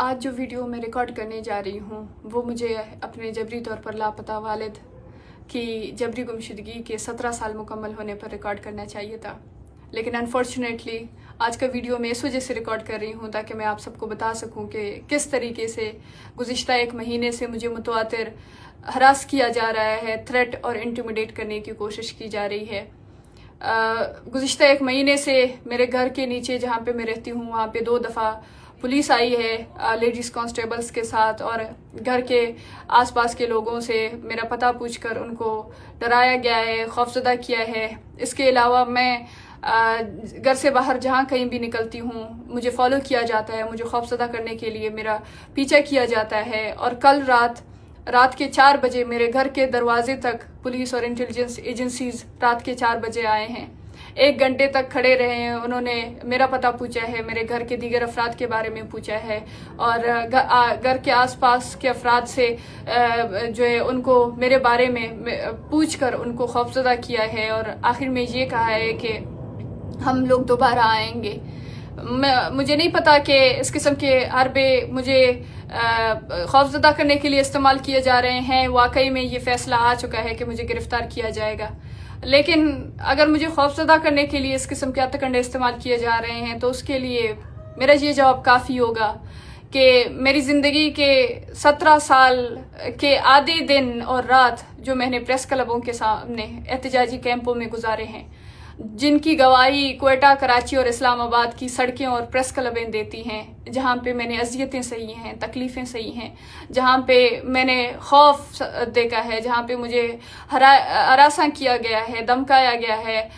आज जो वीडियो मैं रिकॉर्ड करने जा रही हूँ वो मुझे अपने जबरी तौर पर लापता वालिद की जबरी गुमशुदगी के 17 साल मुकम्मल होने पर रिकॉर्ड करना चाहिए था, लेकिन अनफॉर्चुनेटली आज का वीडियो मैं इस वजह से रिकॉर्ड कर रही हूँ ताकि मैं आप सबको बता सकूँ कि किस तरीके से गुज़िश्ता एक महीने से मुझे मुतवातिर हरास किया जा रहा है, थ्रेट और इंटिमिडेट करने की कोशिश की जा रही है। गुज़िश्ता एक महीने से मेरे घर के नीचे जहाँ पे मैं रहती हूँ वहाँ पे 2 दफ़ा पुलिस आई है लेडीज़ कांस्टेबल्स के साथ, और घर के आसपास के लोगों से मेरा पता पूछकर उनको डराया गया है, खौफजदा किया है। इसके अलावा मैं घर से बाहर जहाँ कहीं भी निकलती हूँ मुझे फॉलो किया जाता है, मुझे खौफजदा करने के लिए मेरा पीछा किया जाता है। और कल रात के 4 बजे मेरे घर के दरवाजे तक पुलिस और इंटेलिजेंस एजेंसीज रात के 4 बजे आए हैं, 1 घंटे तक खड़े रहे हैं। उन्होंने मेरा पता पूछा है, मेरे घर के दीगर अफराद के बारे में पूछा है, और घर के आसपास के अफराद से जो है उनको मेरे बारे में पूछकर उनको खौफजदा किया है, और आखिर में ये कहा है कि हम लोग दोबारा आएंगे। मुझे नहीं पता कि इस किस्म के हरबे मुझे खौफजदा करने के लिए इस्तेमाल किए जा रहे हैं। वाकई में ये फैसला आ चुका है कि मुझे गिरफ्तार किया जाएगा, लेकिन अगर मुझे खौफजदा करने के लिए इस किस्म के हथकंडे इस्तेमाल किए जा रहे हैं तो उसके लिए मेरा ये जवाब काफ़ी होगा कि मेरी ज़िंदगी के 17 साल के आधे दिन और रात जो मैंने प्रेस क्लबों के सामने एहतजाजी कैंपों में गुजारे हैं, जिनकी गवाही क्वेटा, कराची और इस्लामाबाद की सड़कें और प्रेस क्लबें देती हैं, जहाँ पे मैंने अजियतें सही हैं, तकलीफ़ें सही हैं, जहाँ पे मैंने खौफ देखा है, जहाँ पे मुझे हरासा किया गया है, धमकाया गया है,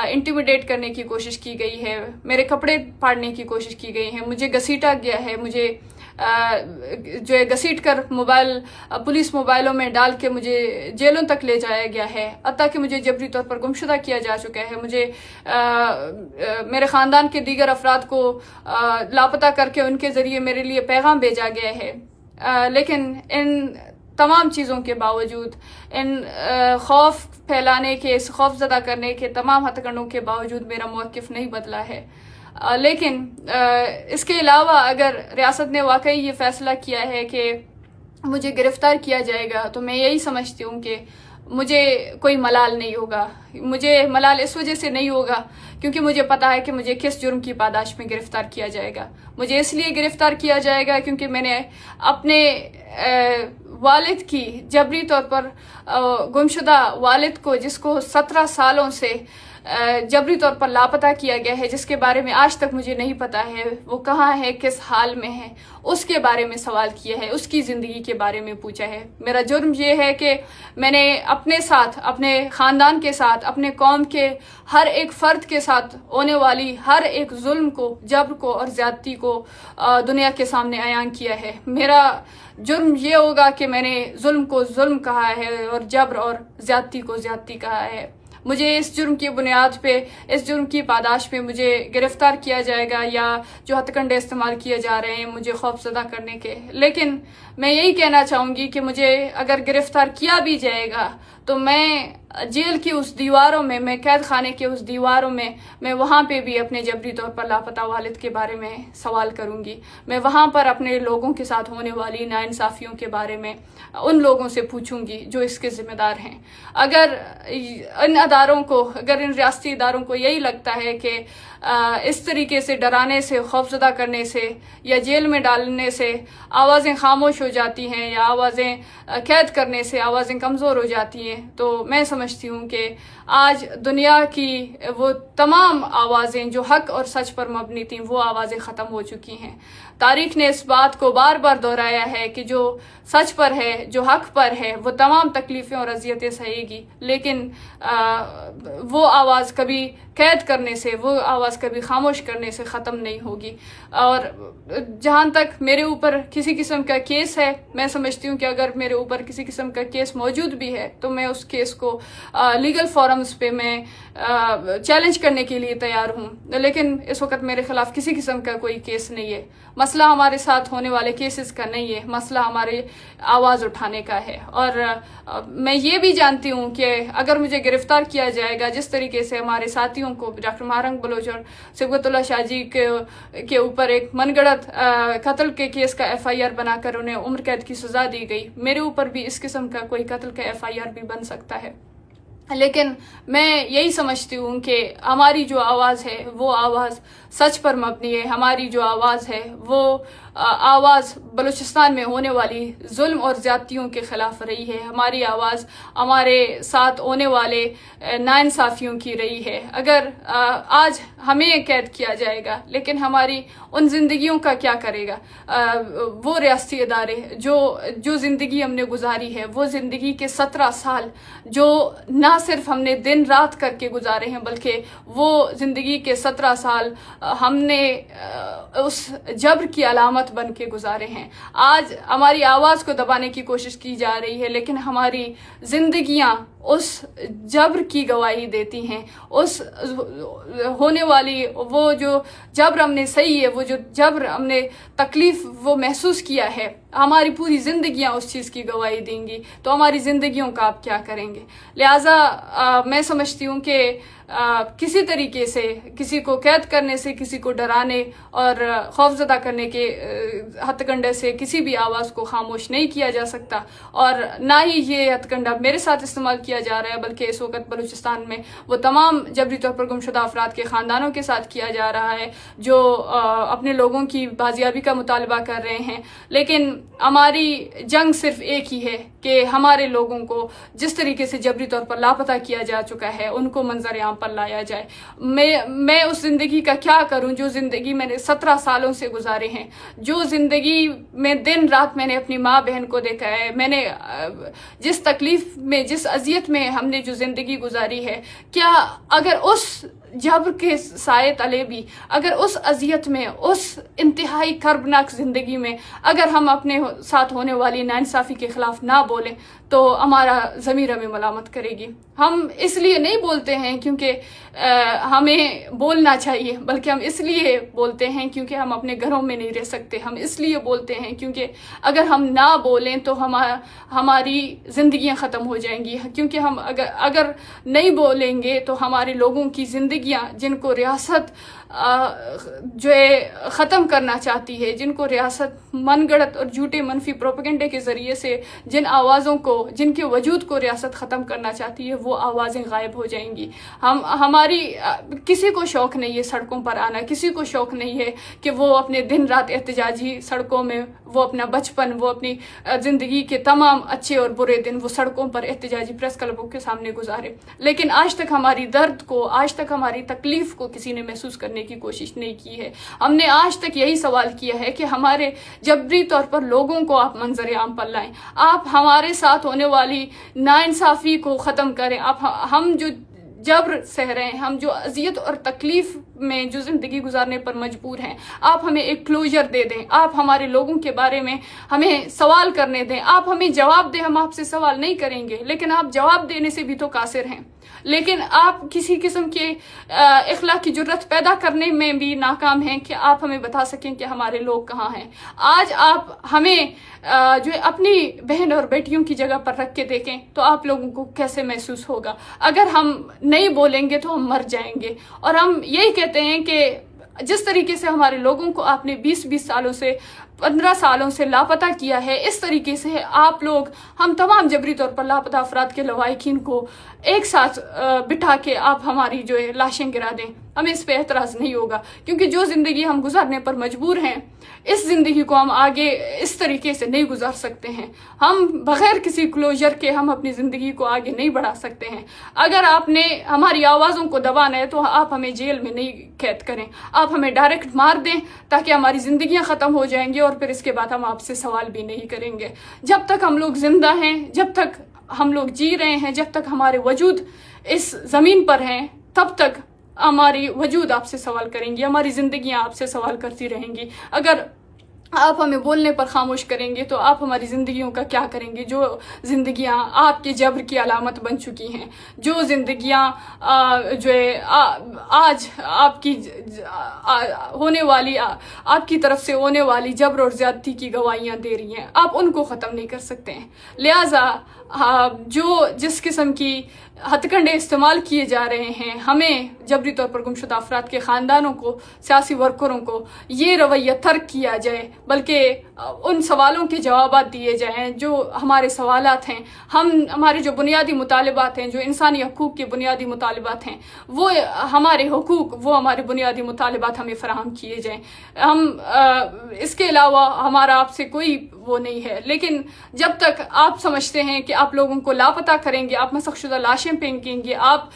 इंटिमिडेट करने की कोशिश की गई है, मेरे कपड़े फाड़ने की कोशिश की गई है, मुझे घसीटा गया है, मुझे जो है घसीट कर पुलिस मोबाइलों में डाल के मुझे जेलों तक ले जाया गया है, हत्ता कि मुझे जबरी तौर पर गुमशुदा किया जा चुका है। मुझे मेरे ख़ानदान के दीगर अफराद को लापता करके उनके ज़रिए मेरे लिए पैगाम भेजा गया है। लेकिन इन तमाम चीज़ों के बावजूद, इन खौफ फैलाने के, इस खौफजदा करने के तमाम हथकंडों के बावजूद मेरा मौक़िफ़ नहीं बदला है। लेकिन इसके अलावा अगर रियासत ने वाकई ये फ़ैसला किया है कि मुझे गिरफ़्तार किया जाएगा तो मैं यही समझती हूँ कि मुझे कोई मलाल नहीं होगा। मुझे मलाल इस वजह से नहीं होगा क्योंकि मुझे पता है कि मुझे किस जुर्म की पादाश में गिरफ़्तार किया जाएगा। मुझे इसलिए गिरफ़्तार किया जाएगा क्योंकि मैंने अपने वालिद की जबरी तौर पर गुमशुदा वालिद को, जिसको 17 सालों से जबरी तौर पर लापता किया गया है, जिसके बारे में आज तक मुझे नहीं पता है वो कहाँ है, किस हाल में है, उसके बारे में सवाल किया है, उसकी ज़िंदगी के बारे में पूछा है। मेरा जुर्म ये है कि मैंने अपने साथ, अपने ख़ानदान के साथ, अपने कौम के हर एक फ़र्द के साथ होने वाली हर एक जुल्म को, जबर को और ज़्यादती को दुनिया के सामने अयान किया है। मेरा जुर्म ये होगा कि मैंने जुल्म को जुल्म कहा है और जबर और ज़्यादती को ज़्यादती कहा है। मुझे इस जुर्म की बुनियाद पे, इस जुर्म की पादाश पे मुझे गिरफ़्तार किया जाएगा, या जो हथकंडे इस्तेमाल किए जा रहे हैं मुझे खौफजदा करने के। लेकिन मैं यही कहना चाहूँगी कि मुझे अगर गिरफ़्तार किया भी जाएगा तो मैं जेल की उस दीवारों में, मैं कैद खाने के उस दीवारों में, मैं वहाँ पे भी अपने जबरी तौर पर लापता वालिद के बारे में सवाल करूँगी। मैं वहाँ पर अपने लोगों के साथ होने वाली नाइंसाफ़ियों के बारे में उन लोगों से पूछूंगी जो इसके ज़िम्मेदार हैं। अगर इन अदारों को, अगर इन रियासती इदारों को यही लगता है कि इस तरीके से डराने से, खौफजदा करने से या जेल में डालने से आवाज़ें खामोश हो जाती हैं, या आवाज़ें कैद करने से आवाज़ें कमज़ोर हो जाती हैं, तो मैं समझती हूँ कि आज दुनिया की वो तमाम आवाज़ें जो हक़ और सच पर मबनी थीं, वो आवाज़ें ख़त्म हो चुकी हैं। तारीख़ ने इस बात को बार बार दोहराया है कि जो सच पर है, जो हक़ पर है, वो तमाम तकलीफ़ें और अज़ियतें सहेगी, लेकिन वो आवाज़ कभी कैद करने से, वो आवाज़ कभी खामोश करने से ख़त्म नहीं होगी। और जहाँ तक मेरे ऊपर किसी किस्म का केस है, मैं समझती हूँ कि अगर मेरे ऊपर किसी किस्म का केस मौजूद भी है तो मैं उस केस को लीगल फोरम्स पे मैं चैलेंज करने के लिए तैयार हूँ। लेकिन इस वक्त मेरे ख़िलाफ़ किसी किस्म का कोई केस नहीं है। मसला हमारे साथ होने वाले केसेस का नहीं है, मसला हमारे आवाज़ उठाने का है। और मैं ये भी जानती हूँ कि अगर मुझे गिरफ़्तार किया जाएगा, जिस तरीके से हमारे साथियों को, डॉक्टर महारंग बलोच और डॉक्टर सिबगतुल्लाह शाह जी के ऊपर एक मनगढ़ंत कत्ल के केस का FIR बनाकर उन्हें उम्र कैद की सज़ा दी गई। मेरे ऊपर भी इस किस्म का कोई कत्ल का FIR भी बन सकता है। लेकिन मैं यही समझती हूँ कि हमारी जो आवाज़ है वो आवाज़ सच पर मबनी है। हमारी जो आवाज़ है वो आवाज़ बलूचिस्तान में होने वाली जुल्म और ज़्यादतियों के ख़िलाफ़ रही है। हमारी आवाज़ हमारे साथ होने वाले नाइंसाफ़ियों की रही है। अगर आज हमें कैद किया जाएगा, लेकिन हमारी उन ज़िंदगियों का क्या करेगा वो रियासती इदारे? जो ज़िंदगी हमने गुजारी है, वो ज़िंदगी के 17 साल जो ना सिर्फ हमने दिन रात करके गुजारे हैं, बल्कि वो ज़िंदगी के 17 साल हमने उस जबर की अलामत बन के गुजारे हैं। आज हमारी आवाज़ को दबाने की कोशिश की जा रही है, लेकिन हमारी ज़िंदगियां उस जबर की गवाही देती हैं। उस होने वाली वो जो जबर हमने सही है, वो जो जबर हमने तकलीफ़ वो महसूस किया है, हमारी पूरी ज़िंदगियां उस चीज़ की गवाही देंगी। तो हमारी ज़िंदगियों का आप क्या करेंगे? लिहाजा मैं समझती हूँ कि किसी तरीके से किसी को कैद करने से, किसी को डराने और खौफजदा करने के हथकंडे से किसी भी आवाज़ को खामोश नहीं किया जा सकता। और ना ही ये हथकंडा मेरे साथ इस्तेमाल किया जा रहा है, बल्कि इस वक्त बलूचिस्तान में वो तमाम जबरी तौर पर गुमशुदा अफराद के ख़ानदानों के साथ किया जा रहा है जो अपने लोगों की बाजियाबी का मुतालबा कर रहे हैं। लेकिन हमारी जंग सिर्फ एक ही है कि हमारे लोगों को जिस तरीके से जबरी तौर पर लापता किया जा चुका है, उनको मंजर आम पर लाया जाए। मैं उस ज़िंदगी का क्या करूं जो ज़िंदगी मैंने 17 सालों से गुजारे हैं, जो ज़िंदगी में दिन रात मैंने अपनी माँ बहन को देखा है, मैंने जिस तकलीफ़ में, जिस अजियत में हमने जो ज़िंदगी गुजारी है, क्या अगर उस जबर के साए तले भी, अगर उस अजियत में, उस इंतहाई कर्बनाक ज़िंदगी में अगर हम अपने साथ होने वाली नाइंसाफ़ी के ख़िलाफ़ ना बोलें तो हमारा ज़मीर हमें मलामत करेगी। हम इसलिए नहीं बोलते हैं क्योंकि हमें बोलना चाहिए, बल्कि हम इसलिए बोलते हैं क्योंकि हम अपने घरों में नहीं रह सकते। हम इसलिए बोलते हैं क्योंकि अगर हम ना बोलें तो हमारी ज़िंदगियां ख़त्म हो जाएंगी। क्योंकि हम अगर नहीं बोलेंगे तो हमारे लोगों की ज़िंदगियां, जिनको रियासत जो है ख़त्म करना चाहती है, जिनको रियासत मनगढ़ंत और झूठे मनफी प्रोपेगेंडे के ज़रिए से जिन आवाज़ों को, जिनके वजूद को रियासत ख़त्म करना चाहती है, वो आवाज़ें गायब हो जाएंगी। हमारी किसी को शौक़ नहीं है सड़कों पर आना, किसी को शौक़ नहीं है कि वो अपने दिन रात एहतजाजी सड़कों में, वो अपना बचपन, वो अपनी ज़िंदगी के तमाम अच्छे और बुरे दिन वो सड़कों पर एहतजाजी प्रेस क्लबों के सामने गुजारे। लेकिन आज तक हमारी दर्द को, आज तक हमारी तकलीफ़ को किसी ने महसूस करने की कोशिश नहीं की है। हमने आज तक यही सवाल किया है कि हमारे जबरी तौर पर लोगों को आप मंजर आम पर लाएं, आप हमारे साथ होने वाली नाइंसाफ़ी को ख़त्म करें। हम जो जबर सह रहे हैं, हम जो अजियत और तकलीफ़ में जो ज़िंदगी गुजारने पर मजबूर हैं, आप हमें एक क्लोजर दे दें। आप हमारे लोगों के बारे में हमें सवाल करने दें, आप हमें जवाब दें। हम आपसे सवाल नहीं करेंगे, लेकिन आप जवाब देने से भी तो कासिर हैं। लेकिन आप किसी किस्म के इखलाक की जुर्रत पैदा करने में भी नाकाम हैं कि आप हमें बता सकें कि हमारे लोग कहाँ हैं। आज आप हमें जो है अपनी बहन और बेटियों की जगह पर रख के देखें तो आप लोगों को कैसे महसूस होगा। अगर हम नहीं बोलेंगे तो हम मर जाएंगे। और हम यही कहते हैं कि जिस तरीके से हमारे लोगों को आपने 20-20 सालों से, 15 सालों से लापता किया है, इस तरीके से आप लोग हम तमाम जबरी तौर पर लापता अफराद के लवाहिकीन को एक साथ बिठा के आप हमारी जो है लाशें गिरा दें, हमें इस पे एतराज़ नहीं होगा। क्योंकि जो ज़िंदगी हम गुजारने पर मजबूर हैं, इस ज़िंदगी को हम आगे इस तरीके से नहीं गुजार सकते हैं। हम बग़ैर किसी क्लोजर के हम अपनी ज़िंदगी को आगे नहीं बढ़ा सकते हैं। अगर आपने हमारी आवाज़ों को दबाना है तो आप हमें जेल में नहीं कैद करें, आप हमें डायरेक्ट मार दें ताकि हमारी ज़िंदगियां ख़त्म हो जाएंगी और फिर इसके बाद हम आपसे सवाल भी नहीं करेंगे। जब तक हम लोग ज़िंदा हैं, जब तक हम लोग जी रहे हैं, जब तक हमारे वजूद इस ज़मीन पर हैं, तब तक हमारी वजूद आपसे सवाल करेंगी, हमारी ज़िंदगियां आपसे सवाल करती रहेंगी। अगर आप हमें बोलने पर खामोश करेंगे तो आप हमारी ज़िंदगियों का क्या करेंगे, जो ज़िंदगियां आपके जबर की अलामत बन चुकी हैं, जो ज़िंदगियां जो है आज आपकी होने वाली, आपकी तरफ से होने वाली जबर और ज़्यादती की गवाहियां दे रही हैं, आप उनको ख़त्म नहीं कर सकते हैं। लिहाजा جو جس قسم کی ہتھ کنڈے استعمال کیے جا رہے ہیں ہمیں جبری طور پر گمشدہ افراد کے خاندانوں کو، سیاسی ورکروں کو، یہ رویہ ترک کیا جائے، بلکہ ان سوالوں کے جوابات دیے جائیں جو ہمارے سوالات ہیں، ہمارے جو بنیادی مطالبات ہیں، جو انسانی حقوق کے بنیادی مطالبات ہیں، وہ ہمارے حقوق، وہ ہمارے بنیادی مطالبات ہمیں فراہم کیے جائیں۔ اس کے علاوہ ہمارا آپ سے کوئی وہ نہیں ہے، لیکن جب تک آپ سمجھتے ہیں کہ آپ لوگوں کو لاپتہ کریں گے، آپ مسخ شدہ لاشیں پھینکیں گے، آپ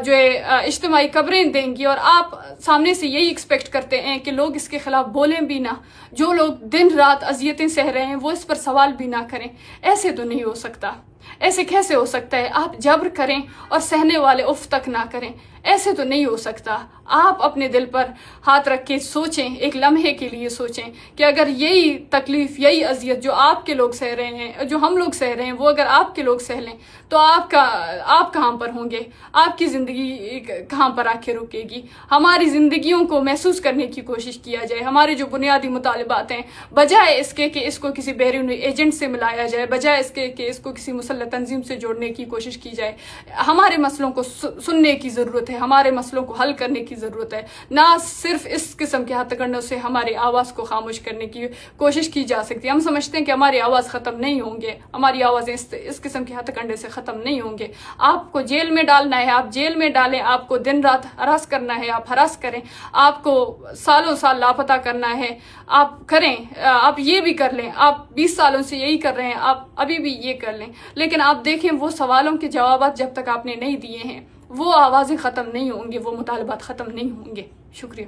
جو ہے اجتماعی قبریں دیں گے، اور آپ سامنے سے یہی ایکسپیکٹ کرتے ہیں کہ لوگ اس کے خلاف بولیں بھی نہ، جو لوگ دن رات اذیتیں سہ رہے ہیں وہ اس پر سوال بھی نہ کریں، ایسے تو نہیں ہو سکتا۔ ایسے کیسے ہو سکتا ہے؟ آپ جبر کریں اور سہنے والے اف تک نہ کریں، ایسے تو نہیں ہو سکتا۔ آپ اپنے دل پر ہاتھ رکھ کے سوچیں، ایک لمحے کے لیے سوچیں کہ اگر یہی تکلیف، یہی اذیت جو آپ کے لوگ سہ رہے ہیں، جو ہم لوگ سہ رہے ہیں، وہ اگر آپ کے لوگ سہ لیں تو آپ کہاں پر ہوں گے؟ آپ کی زندگی کہاں پر آ کے رکے گی؟ ہماری زندگیوں کو محسوس کرنے کی کوشش کیا جائے، ہمارے جو بنیادی مطالبات ہیں، بجائے اس کے کہ اس کو کسی بیرونی ایجنٹ سے ملایا جائے، بجائے اس کے کہ اس کو کسی مسلح تنظیم سے جوڑنے کی کوشش کی جائے، ہمارے مسئلوں کو سننے کی ضرورت ہے، ہمارے مسئلوں کو حل کرنے کی ضرورت ہے، نہ صرف اس قسم کے ہتھ کنڈوں سے ہماری آواز کو خاموش کرنے کی کوشش کی جا سکتی ہے۔ ہم سمجھتے ہیں کہ ہماری آواز ختم نہیں ہوں گے، ہماری آوازیں اس قسم کے ہتھ کنڈے سے ختم نہیں ہوں گے۔ آپ کو جیل میں ڈالنا ہے، آپ جیل میں ڈالیں، آپ کو دن رات ہراس کرنا ہے، آپ ہراس کریں، آپ کو سالوں سال لاپتہ کرنا ہے، آپ کریں، آپ یہ بھی کر لیں، آپ 20 سالوں سے یہی کر رہے ہیں، آپ ابھی بھی یہ کر لیں، لیکن آپ دیکھیں وہ سوالوں کے جوابات جب تک آپ نے نہیں دیے ہیں وہ آوازیں ختم نہیں ہوں گی، وہ مطالبات ختم نہیں ہوں گے۔ شکریہ۔